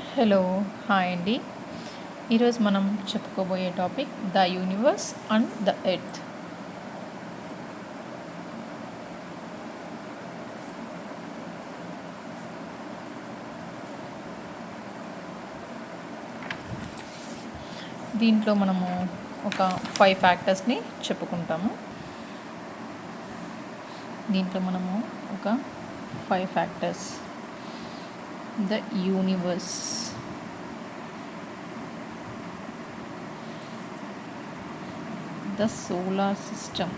Hello hi అండి. ఈరోజు మనం చెప్పుకోబోయే topic the universe and the earth. దీంట్లో మనము ఒక 5 ఫ్యాక్టర్స్ని చెప్పుకుంటాము. దీంట్లో మనము ఒక 5 factors. The universe, the solar system,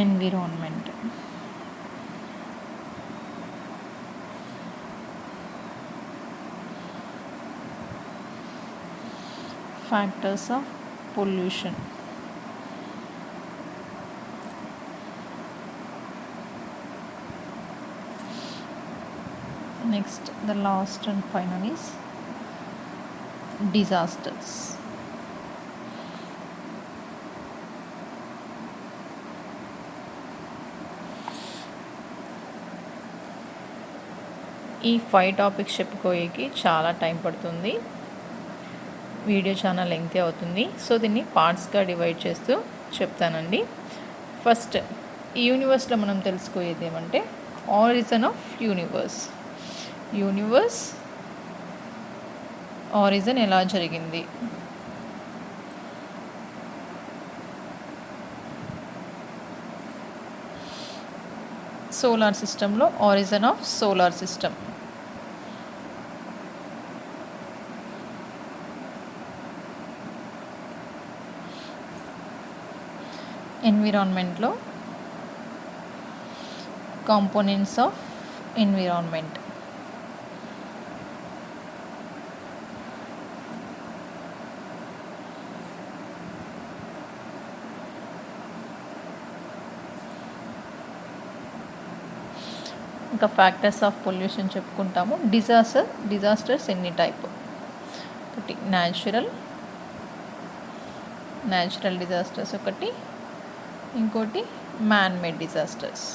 environment, factors of pollution, next the last and final is disasters. ఈ 5 టాపిక్స్ చెప్పుకోయేకి చాలా టైం పడుతుంది. వీడియో చాలా లెంగ్తీ అవుతుంది. సో దీన్ని పార్ట్స్గా డివైడ్ చేస్తూ చెప్తానండి. ఫస్ట్, ఈ యూనివర్స్లో మనం తెలుసుకోయేది ఏమంటే ఆరిజిన్ ఆఫ్ యూనివర్స్ ఆరిజిన్ ఎలా జరిగింది. సోలార్ సిస్టంలో ఆరిజిన్ ఆఫ్ సోలార్ సిస్టమ్, ఎన్విరాన్మెంట్లో కాంపోనెంట్స్ ఆఫ్ ఎన్విరాన్మెంట్, ఇంకా ఫ్యాక్టర్స్ ఆఫ్ పొల్యూషన్ చెప్పుకుంటాము. డిజాస్టర్స్ ఎన్ని టైప్? ఒకటి న్యాచురల్ డిజాస్టర్స్ ఒకటి, ఇంకోటి మ్యాన్ మేడ్ డిజాస్టర్స్.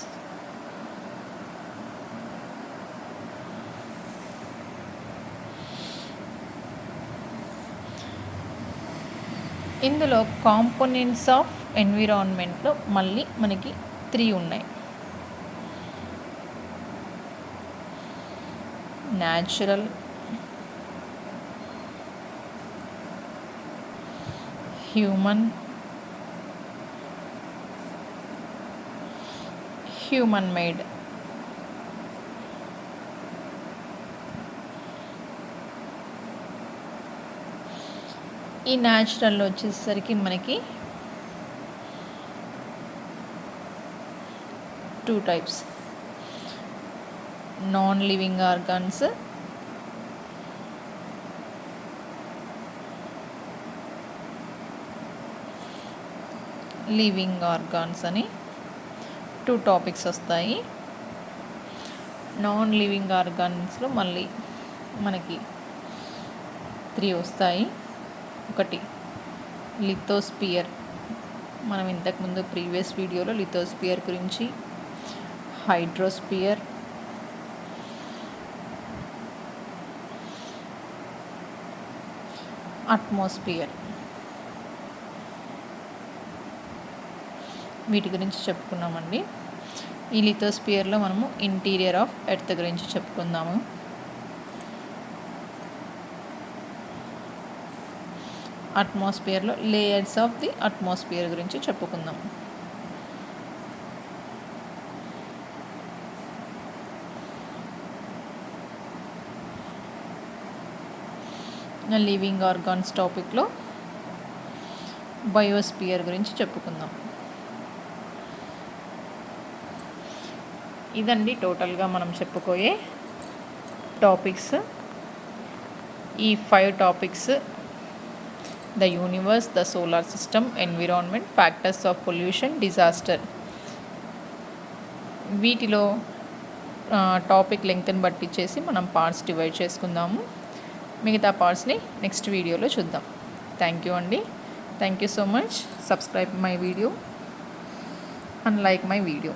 ఇందులో కాంపోనెంట్స్ ఆఫ్ ఎన్విరాన్మెంట్లో మళ్ళీ మనకి 3 ఉన్నాయి. Natural, human made. ఈ న్యాచురల్లో వచ్చేసరికి మనకి 2 types: non living organs, living organs అని 2 టాపిక్స్ వస్తాయి. నాన్ లివింగ్ ఆర్గాన్స్లో మళ్ళీ మనకి 3 వస్తాయి. ఒకటి లిథోస్పియర్. మనం ఇంతకుముందు ప్రీవియస్ వీడియోలో లిథోస్పియర్ గురించి, హైడ్రోస్పియర్, అట్మాస్ఫియర్ వీటి గురించి చెప్పుకున్నామండి. ఈ లిథోస్పియర్లో మనము ఇంటీరియర్ ఆఫ్ ఎర్త్ గురించి చెప్పుకుందాము. అట్మాస్ఫియర్లో లేయర్స్ ఆఫ్ ది అట్మాస్ఫియర్ గురించి చెప్పుకుందాం. లివింగ్ ఆర్గాన్స్ టాపిక్లో బయోస్పియర్ గురించి చెప్పుకుందాం. ఇదండి టోటల్గా మనం చెప్పుకోయే టాపిక్స్. ఈ 5 topics: the universe, the solar system, environment, factors of pollution, disaster. వీటిలో టాపిక్ లెంగ్త్ని బట్టి చేసి మనం పార్ట్స్ డివైడ్ చేసుకుందాము. మిగతా పార్ట్స్ని నెక్స్ట్ వీడియోలో చూద్దాం. థ్యాంక్ యూ అండి. Thank you so much. Subscribe my video. and like my video.